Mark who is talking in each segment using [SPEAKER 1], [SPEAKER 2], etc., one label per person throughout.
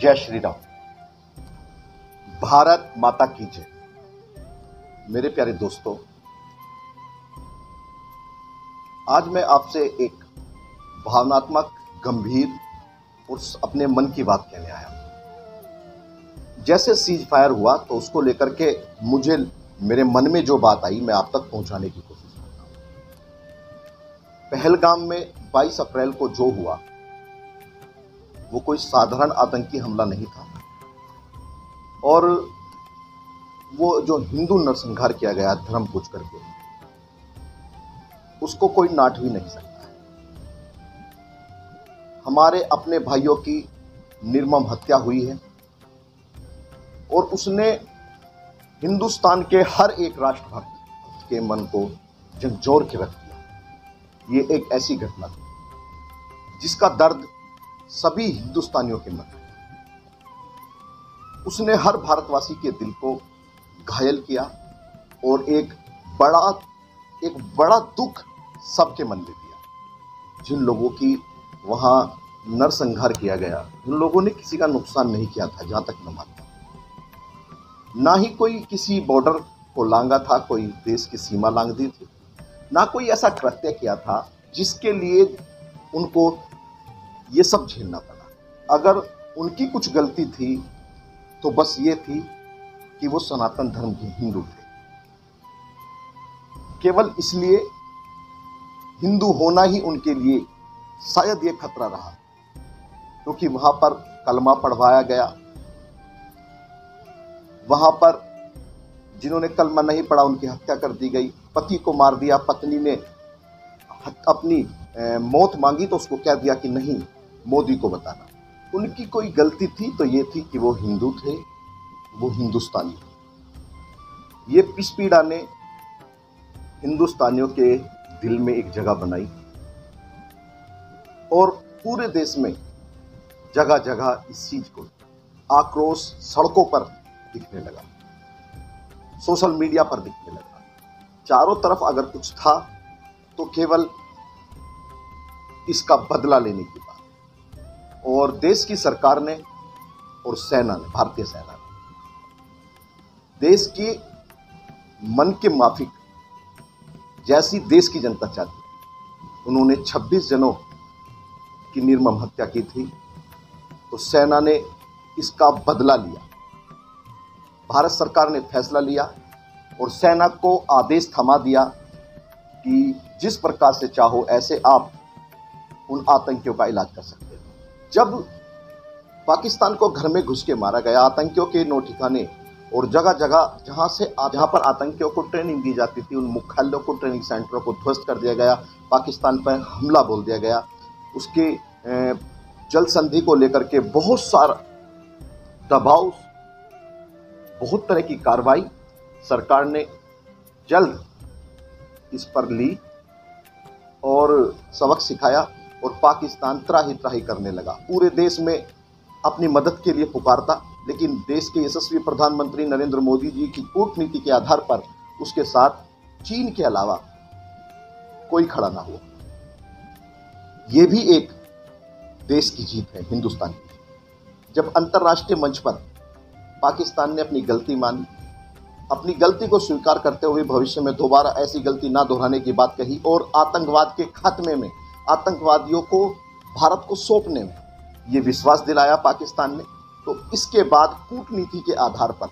[SPEAKER 1] जय श्री राम। भारत माता की जय। मेरे प्यारे दोस्तों, आज मैं आपसे एक भावनात्मक, गंभीर और अपने मन की बात कहने आया हूं। जैसे सीज फायर हुआ तो उसको लेकर के मुझे मेरे मन में जो बात आई मैं आप तक पहुंचाने की कोशिश करता हूं। पहलगाम में 22 अप्रैल को जो हुआ वो कोई साधारण आतंकी हमला नहीं था, और वो जो हिंदू नरसंहार किया गया धर्म पूछ करके, उसको कोई नाट भी नहीं सकता है। हमारे अपने भाइयों की निर्मम हत्या हुई है और उसने हिंदुस्तान के हर एक राष्ट्रभक्त के मन को झंझोर के रख दिया। ये एक ऐसी घटना थी जिसका दर्द सभी हिंदुस्तानियों के मन में, उसने हर भारतवासी के दिल को घायल किया और एक बड़ा दुख सबके मन में दिया। जिन लोगों की वहां नरसंहार किया गया, उन लोगों ने किसी का नुकसान नहीं किया था, जहां तक मैं मानता हूं। ना ही कोई किसी बॉर्डर को लांगा था, कोई देश की सीमा लांग दी थी, ना कोई ऐसा कृत्य किया था जिसके लिए उनको ये सब झेलना पड़ा। अगर उनकी कुछ गलती थी तो बस ये थी कि वो सनातन धर्म के हिंदू थे। केवल इसलिए हिंदू होना ही उनके लिए शायद ये खतरा रहा, क्योंकि वहां पर कलमा पढ़वाया गया। वहां पर जिन्होंने कलमा नहीं पढ़ा उनकी हत्या कर दी गई, पति को मार दिया। पत्नी ने अपनी मौत मांगी तो उसको कह दिया कि नहीं, मोदी को बताना। उनकी कोई गलती थी तो ये थी कि वो हिंदू थे, वो हिंदुस्तानी थे। ये पिस-पीड़ा ने हिंदुस्तानियों के दिल में एक जगह बनाई और पूरे देश में जगह जगह इस चीज को आक्रोश सड़कों पर दिखने लगा, सोशल मीडिया पर दिखने लगा। चारों तरफ अगर कुछ था तो केवल इसका बदला लेने की बात। और देश की सरकार ने और सेना ने, भारतीय सेना ने देश के मन के माफिक जैसी देश की जनता चाहती, उन्होंने 26 जनों की निर्मम हत्या की थी, तो सेना ने इसका बदला लिया। भारत सरकार ने फैसला लिया और सेना को आदेश थमा दिया कि जिस प्रकार से चाहो ऐसे आप उन आतंकियों का इलाज कर सकते हो। जब पाकिस्तान को घर में घुस के मारा गया, आतंकियों के नौ ठिकाने और जगह जगह जहां पर आतंकियों को ट्रेनिंग दी जाती थी, उन मुख्यालयों को, ट्रेनिंग सेंटरों को ध्वस्त कर दिया गया, पाकिस्तान पर हमला बोल दिया गया। उसके जल संधि को लेकर के बहुत सारा दबाव, बहुत तरह की कार्रवाई सरकार ने जल्द इस पर ली और सबक सिखाया और पाकिस्तान त्राही त्राही करने लगा। पूरे देश में अपनी मदद के लिए पुकारता, लेकिन देश के यशस्वी प्रधानमंत्री नरेंद्र मोदी जी की कूटनीति के आधार पर उसके साथ चीन के अलावा कोई खड़ा ना हुआ। यह भी एक देश की जीत है, हिंदुस्तान की। जब अंतर्राष्ट्रीय मंच पर पाकिस्तान ने अपनी गलती मानी, अपनी गलती को स्वीकार करते हुए भविष्य में दोबारा ऐसी गलती ना दोहराने की बात कही और आतंकवाद के खात्मे में, आतंकवादियों को भारत को सौंपने में ये विश्वास दिलाया पाकिस्तान ने, तो इसके बाद कूटनीति के आधार पर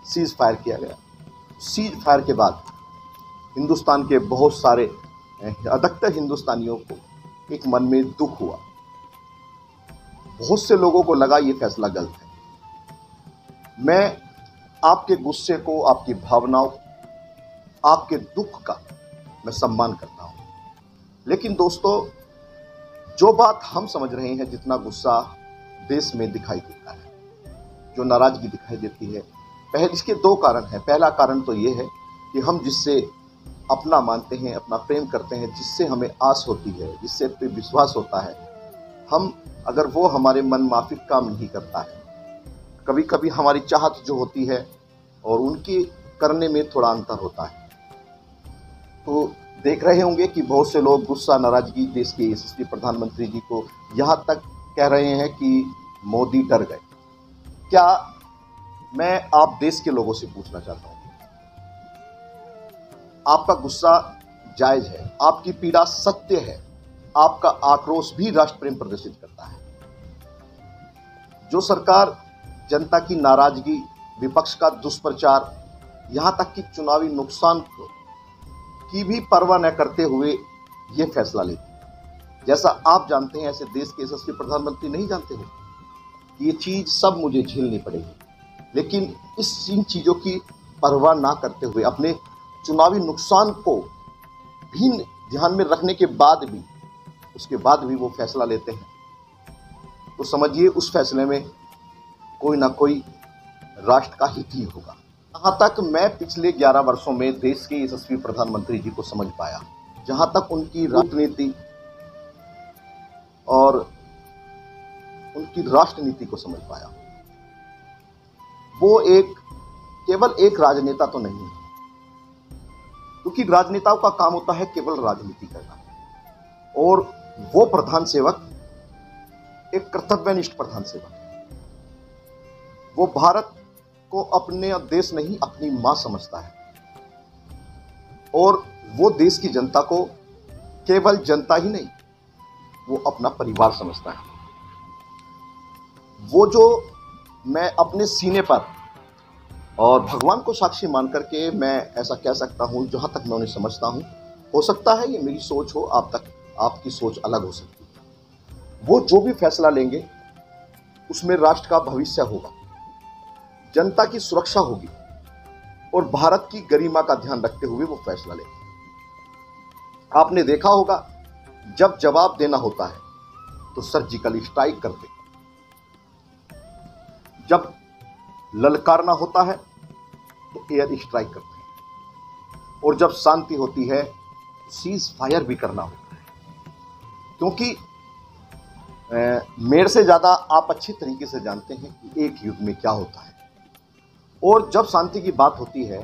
[SPEAKER 1] सीज फायर किया गया। सीज फायर के बाद हिंदुस्तान के बहुत सारे, अधिकतर हिंदुस्तानियों को एक मन में दुख हुआ। बहुत से लोगों को लगा ये फैसला गलत है। मैं आपके गुस्से को, आपकी भावनाओं, आपके दुख का मैं सम्मान करता हूं, लेकिन दोस्तों, जो बात हम समझ रहे हैं, जितना गुस्सा देश में दिखाई देता है, जो नाराजगी दिखाई देती है, पहले इसके दो कारण हैं। पहला कारण तो ये है कि हम जिससे अपना मानते हैं, अपना प्रेम करते हैं, जिससे हमें आस होती है, जिससे पे विश्वास होता है, हम अगर वो हमारे मन माफिक काम नहीं करता है, कभी कभी हमारी चाहत जो होती है और उनकी करने में थोड़ा अंतर होता है, तो देख रहे होंगे कि बहुत से लोग गुस्सा, नाराजगी देश के यशस्वी प्रधानमंत्री जी को यहाँ तक कह रहे हैं कि मोदी डर गए। क्या मैं आप देश के लोगों से पूछना चाहता हूं, आपका गुस्सा जायज है, आपकी पीड़ा सत्य है, आपका आक्रोश भी राष्ट्र प्रेम प्रदर्शित करता है। जो सरकार जनता की नाराजगी, विपक्ष का दुष्प्रचार, यहां तक कि चुनावी नुकसान की भी परवाह न करते हुए यह फैसला लेती है, जैसा आप जानते हैं ऐसे देश के यशस्वी प्रधानमंत्री नहीं जानते हो। ये चीज सब मुझे झेलनी पड़ेगी, लेकिन इन चीजों की परवाह ना करते हुए, अपने चुनावी नुकसान को भी ध्यान में रखने के बाद भी, उसके बाद भी वो फैसला लेते हैं, तो समझिए उस फैसले में कोई ना कोई राष्ट्र का हित ही होगा। जहां तक मैं पिछले 11 वर्षों में देश के यशस्वी प्रधानमंत्री जी को समझ पाया, जहां तक उनकी राजनीति और उनकी राष्ट्रनीति को समझ पाया, वो केवल एक राजनेता तो नहीं है, क्योंकि राजनेताओं का काम होता है केवल राजनीति करना, और वो प्रधान सेवक एक कर्तव्यनिष्ठ प्रधान सेवक है। वो भारत को अपने देश नहीं, अपनी मां समझता है, और वो देश की जनता को केवल जनता ही नहीं, वो अपना परिवार समझता है। वो जो मैं अपने सीने पर और भगवान को साक्षी मान करके मैं ऐसा कह सकता हूं, जहां तक मैं उन्हें समझता हूं, हो सकता है ये मेरी सोच हो, आपकी सोच अलग हो सकती है। वो जो भी फैसला लेंगे उसमें राष्ट्र का भविष्य होगा, जनता की सुरक्षा होगी, और भारत की गरिमा का ध्यान रखते हुए वो फैसला लेंगे। आपने देखा होगा, जब जवाब देना होता है तो सर्जिकल स्ट्राइक करते, जब ललकारना होता है तो एयर स्ट्राइक करते हैं, और जब शांति होती है तो सीज फायर भी करना होता है। क्योंकि मेरे से ज्यादा आप अच्छी तरीके से जानते हैं कि एक युद्ध में क्या होता है, और जब शांति की बात होती है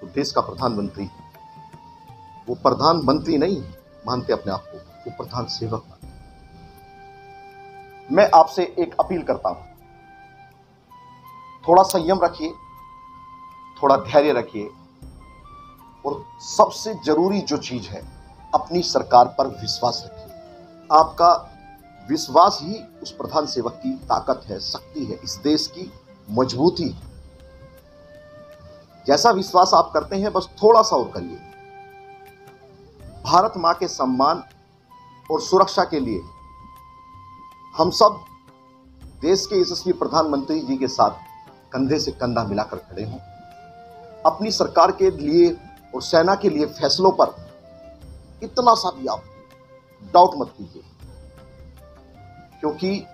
[SPEAKER 1] तो देश का प्रधानमंत्री, वो प्रधानमंत्री नहीं मानते अपने आप को, वो प्रधान सेवक मानते। मैं आपसे एक अपील करता हूं, थोड़ा संयम रखिए, थोड़ा धैर्य रखिए, और सबसे जरूरी जो चीज है, अपनी सरकार पर विश्वास रखिए। आपका विश्वास ही उस प्रधान सेवक की ताकत है, शक्ति है, इस देश की मजबूती। जैसा विश्वास आप करते हैं, बस थोड़ा सा और करिए। भारत मां के सम्मान और सुरक्षा के लिए हम सब देश के यशस्वी प्रधानमंत्री जी के साथ कंधे से कंधा मिलाकर खड़े हों। अपनी सरकार के लिए और सेना के लिए फैसलों पर इतना सा भी आप डाउट मत कीजिए, क्योंकि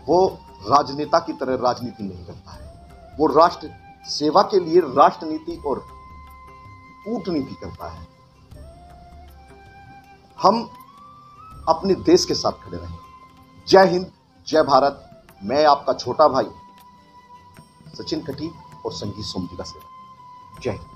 [SPEAKER 1] वो राजनेता की तरह राजनीति नहीं करता है, वो राष्ट्र सेवा के लिए राष्ट्रनीति और कूटनीति करता है। हम अपने देश के साथ खड़े रहें। जय हिंद, जय भारत। मैं आपका छोटा भाई सचिन कटी और संगीत सोमजी का सेवक। जय हिंद।